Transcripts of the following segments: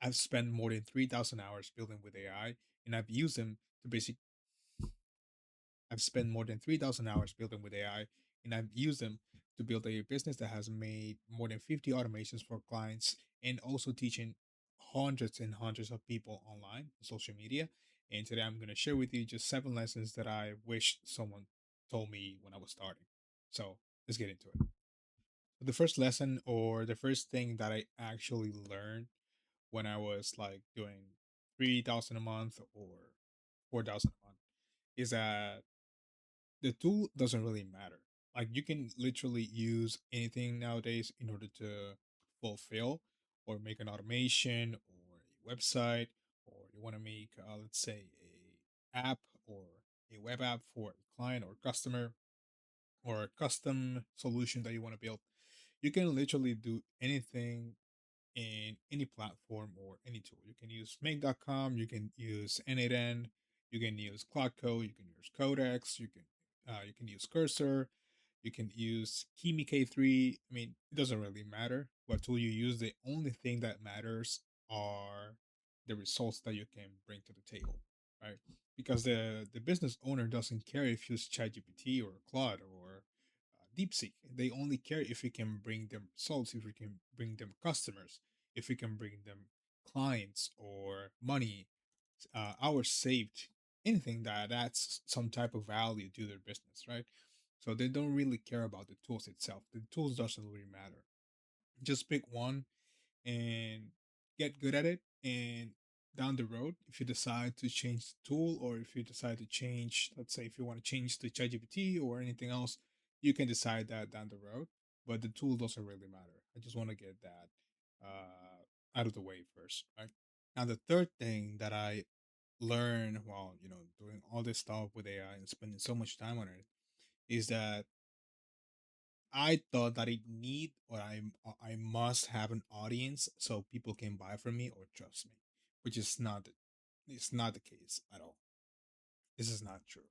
I've spent more than 3,000 hours building with AI, and I've used them to basic. I've spent more than 3,000 hours building with AI, and I've used them to build a business that has made more than 50 automations for clients and also teaching hundreds and hundreds of people online, social media. And today I'm going to share with you just 7 lessons that I wish someone told me when I was starting. So let's get into it. The first lesson or the first thing that I actually learned when I was like doing 3,000 a month or 4,000 a month is that the tool doesn't really matter. Like you can literally use anything nowadays in order to fulfill or make an automation or a website, or you want to make let's say a app or a web app for a client or customer, or a custom solution that you want to build. You can literally do anything in any platform or any tool. You can use make.com, you can use N8N, you can use Cloud Code, you can use Codex, you can use Cursor, you can use Kimi K3. I mean, it doesn't really matter what tool you use. The only thing that matters are the results that you can bring to the table, right? Because the business owner doesn't care if you use ChatGPT or Claude or DeepSeek. They only care if you can bring them results, if you can bring them customers, if you can bring them clients or money, hours saved, anything that adds some type of value to their business, right? So they don't really care about the tools itself. The tools doesn't really matter. Just pick one and get good at it. And down the road, if you decide to change the tool, or if you decide to change, let's say if you want to change to ChatGPT or anything else, you can decide that down the road. But the tool doesn't really matter. I just want to get that out of the way first, right? Now, the third thing that I learned while doing all this stuff with AI and spending so much time on it is that I thought that I must have an audience so people can buy from me or trust me, which is not it's not the case at all. This is not true.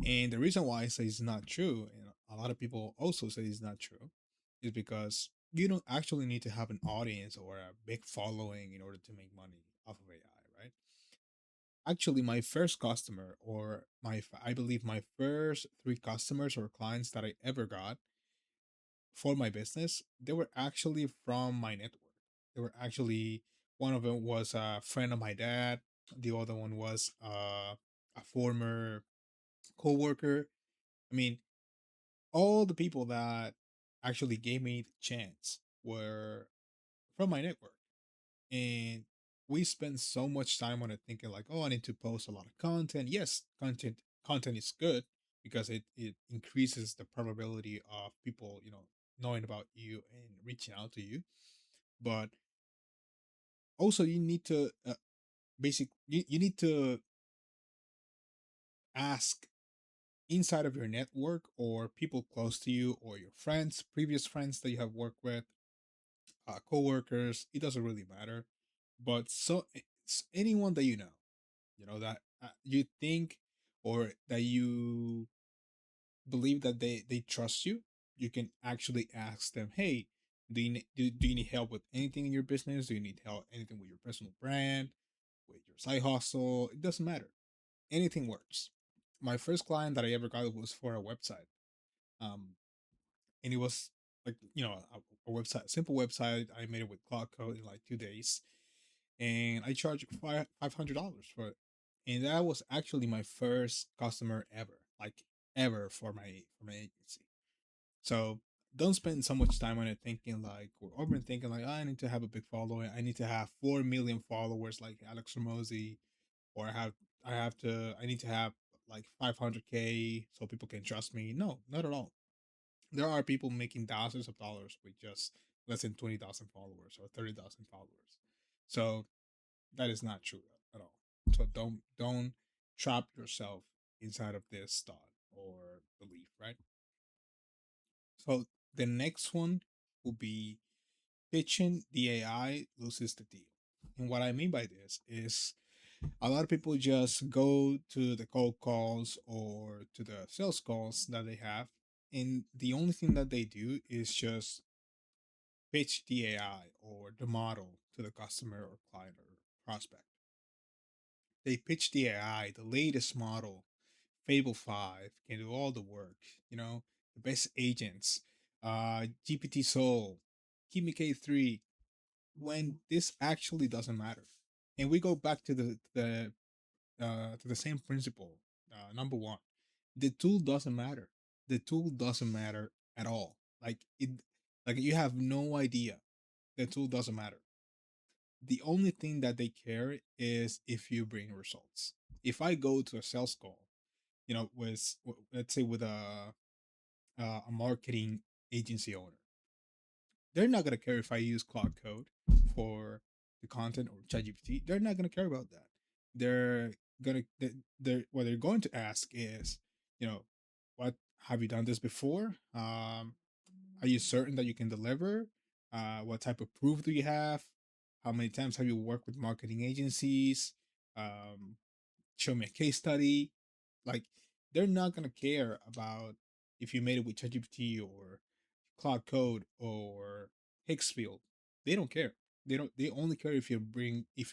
And the reason why I say it's not true, and a lot of people also say it's not true, is because you don't actually need to have an audience or a big following in order to make money off of AI, right? Actually, my first customer, or I believe my first three customers or clients that I ever got for my business, they were actually from my network. They were actually, one of them was a friend of my dad. The other one was a former coworker. I mean, all the people that actually gave me the chance were from my network. And we spend so much time on it thinking like, oh, I need to post a lot of content. Yes, content is good because it increases the probability of people, knowing about you and reaching out to you. But also you need to you need to ask inside of your network or people close to you or your friends, previous friends that you have worked with, co-workers, it doesn't really matter. But so it's anyone that you know that you think, or that you believe that they trust you, you can actually ask them, hey, do you need help with anything in your business? Do you need help anything with your personal brand, with your side hustle? It doesn't matter, anything works. My first client that I ever got was for a website, um and it was like, a website, simple website. I made it with Cloud Code in like 2 days, and I charged $500 for it. And that was actually my first customer ever, like ever, for my agency. So don't spend so much time on it thinking like, or overthinking like, I need to have a big following. I need to have 4 million followers like Alex Ramosi, or I need to have like 500K so people can trust me. No, not at all. There are people making thousands of dollars with just less than 20,000 followers or 30,000 followers. So that is not true at all. So don't trap yourself inside of this thought or belief, right? So the next one will be pitching the AI loses the deal. And what I mean by this is a lot of people just go to the cold calls or to the sales calls that they have, and the only thing that they do is just pitch the AI or the model to the customer or client or prospect. They pitch the AI, the latest model, Fable 5 can do all the work, the best agents, GPT Soul, Kimi K3, when this actually doesn't matter. And we go back to the same principle. Number one, the tool doesn't matter. The tool doesn't matter at all. Like you have no idea. The tool doesn't matter. The only thing that they care is if you bring results. If I go to a sales call, with let's say with a marketing agency owner, they're not gonna care if I use Cloud Code for the content or ChatGPT. They're not gonna care about that. They're they're what they're going to ask is, you know, what have you done this before? Are you certain that you can deliver? What type of proof do you have? How many times have you worked with marketing agencies? Um, Show me a case study. Like, they're not gonna care about if you made it with ChatGPT or Cloud Code or Hicksfield. They don't care. They only care if you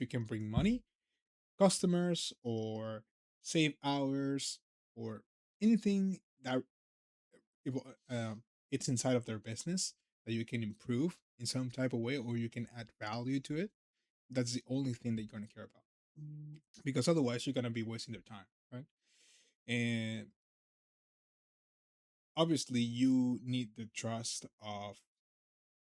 can bring money, customers, or save hours, or anything that it it's inside of their business that you can improve in some type of way or you can add value to it. That's the only thing that you're gonna care about. Because otherwise you're gonna be wasting their time, right? And obviously you need the trust of,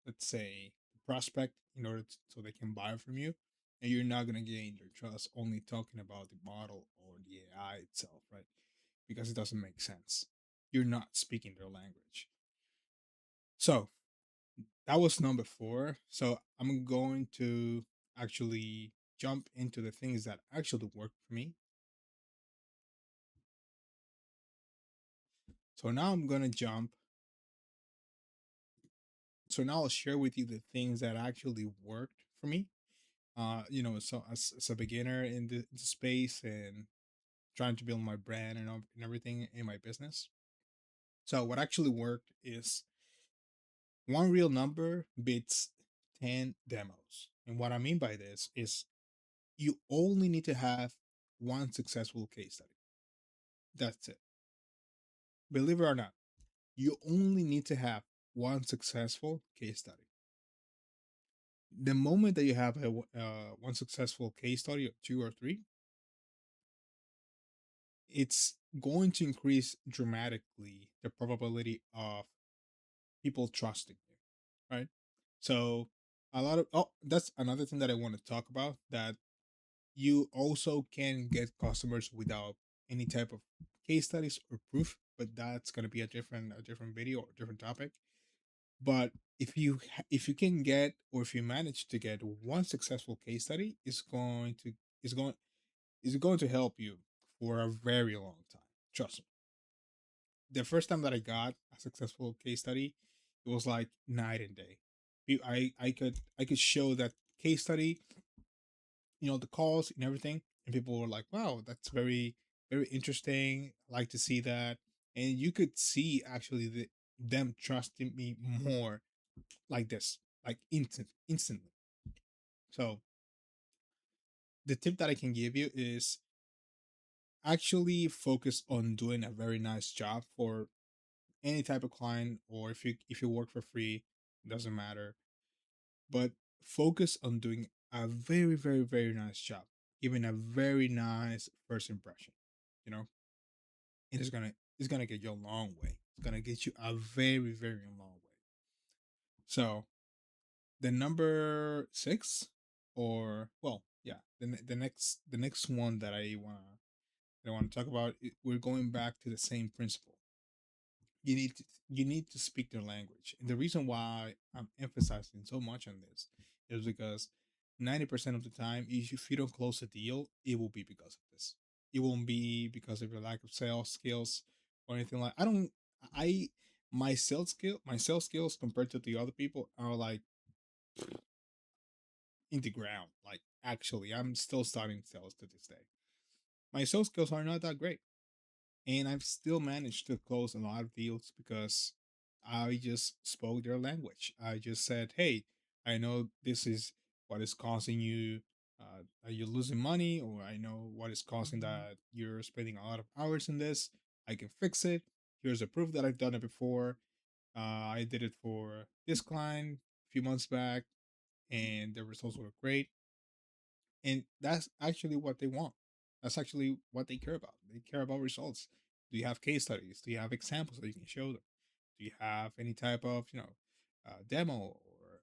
let's say, the prospect in order so they can buy from you, and you're not going to gain their trust only talking about the model or the AI itself, right? Because it doesn't make sense. You're not speaking their language. So that was number 4. So I'm going to actually jump into the things that actually work for me. So now I'm going to jump. So now I'll share with you the things that actually worked for me. So as a beginner in the space and trying to build my brand and everything in my business. So what actually worked is one real number beats 10 demos. And what I mean by this is you only need to have one successful case study. That's it. Believe it or not, you only need to have one successful case study. The moment that you have one successful case study or two or three, it's going to increase dramatically the probability of people trusting you, right? So that's another thing that I want to talk about, that you also can get customers without any type of case studies or proof, but that's going to be a different video or a different topic. But if you can get, or if you manage to get one successful case study, is going is going to help you for a very long time. Trust me. The first time that I got a successful case study, it was like night and day. I could show that case study, the calls and everything, and people were like, "Wow, that's very very interesting. I like to see that." And you could see actually them trusting me more, like this, like instantly. So the tip that I can give you is actually focus on doing a very nice job for any type of client, or if you work for free, it doesn't matter. But focus on doing a very very very nice job, giving a very nice first impression. You know, it's gonna get you a long way. It's gonna get you a very very long way. So the number 6, or well, yeah, the next one that I want to talk about, we're going back to the same principle. You need to speak their language. And the reason why I'm emphasizing so much on this is because 90% of the time, if you don't close a deal, it will be because of this. It won't be because of your lack of sales skills or anything. Like, I don't I my sales skills compared to the other people are like in the ground. Like, actually, I'm still starting sales to this day. My sales skills are not that great, and I've still managed to close a lot of deals because I just spoke their language. I just said, "Hey, I know this is what is causing you are you losing money, or I know what is causing that you're spending a lot of hours in this. I can fix it. Here's a proof that I've done it before. I did it for this client a few months back, and the results were great. And that's actually what they want. That's actually what they care about. They care about results. Do you have case studies? Do you have examples that you can show them? Do you have any type of demo or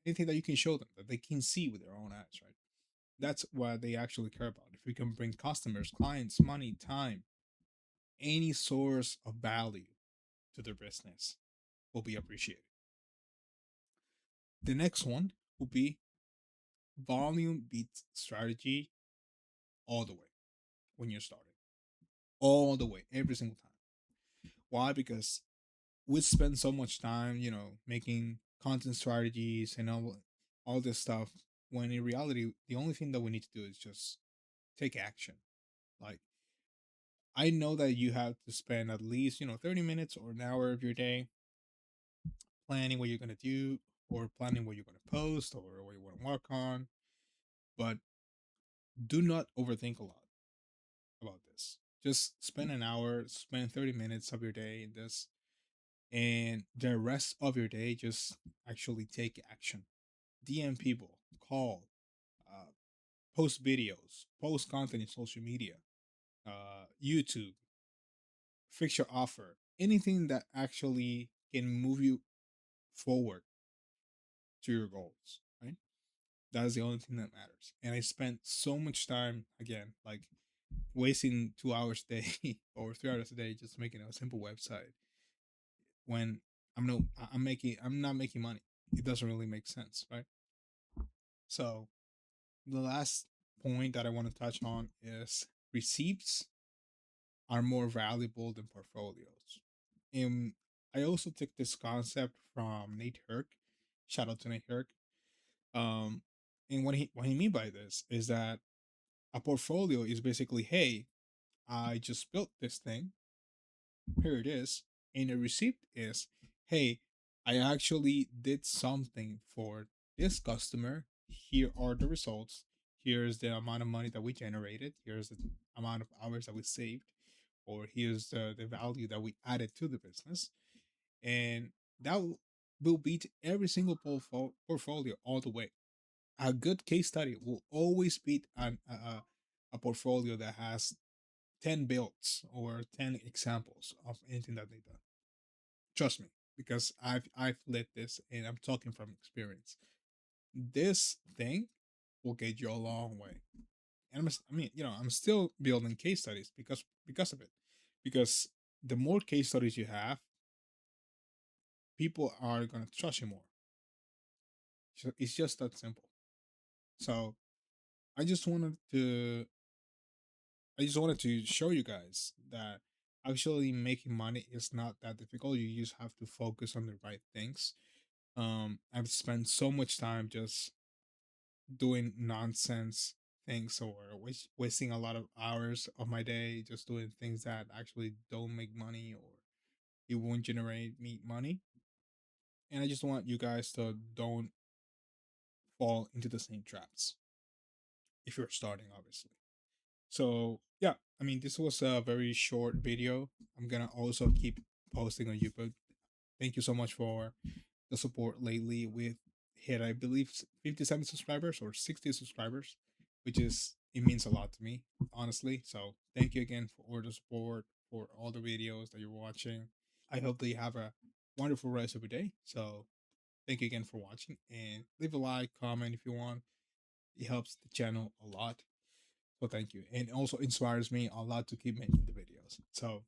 anything that you can show them that they can see with their own eyes? Right. That's what they actually care about. If we can bring customers, clients, money, time, any source of value to their business, will be appreciated. The next one will be volume beats strategy all the way when you're starting. All the way, every single time. Why? Because we spend so much time, making content strategies and all this stuff. When in reality, the only thing that we need to do is just take action. Like, I know that you have to spend at least 30 minutes or an hour of your day planning what you're gonna do, or planning what you're gonna post, or what you want to work on. But do not overthink a lot about this. Just spend an hour, spend 30 minutes of your day in this, and the rest of your day just actually take action. DM people, call, uh, post videos, post content in social media, YouTube, fix your offer, anything that actually can move you forward to your goals, right? That is the only thing that matters. And I spent so much time, again, like wasting 2 hours a day or 3 hours a day just making a simple website when I'm not making money. It doesn't really make sense, right? So the last point that I want to touch on is receipts are more valuable than portfolios. And I also took this concept from Nate Herc. Shout out to Nate Herc. Um, and what he mean by this is that a portfolio is basically, hey, I just built this thing. Here it is. And a receipt is, hey, I actually did something for this customer. Here are the results. Here's the amount of money that we generated. Here's the amount of hours that we saved. Or here's the value that we added to the business. And that will beat every single portfolio all the way. A good case study will always beat a portfolio that has 10 builds or 10 examples of anything that they've done. Trust me, because I've lived this and I'm talking from experience. This thing will get you a long way. And I'm still building case studies because of it. Because the more case studies you have, people are gonna trust you more. So it's just that simple. So I just wanted to I just wanted to show you guys that actually making money is not that difficult. You just have to focus on the right things. I've spent so much time just doing nonsense things, or wasting a lot of hours of my day just doing things that actually don't make money, or it won't generate me money. And I just want you guys to don't fall into the same traps if you're starting, obviously. So yeah, I mean, this was a very short video. I'm gonna also keep posting on YouTube. Thank you so much for the support lately. With hit, I believe, 57 subscribers or 60 subscribers, which is it means a lot to me, honestly. So thank you again for all the support, for all the videos that you're watching. I hope that you have a wonderful rest of your day. So thank you again for watching, and leave a like, comment if you want. It helps the channel a lot. So thank you. And also inspires me a lot to keep making the videos. So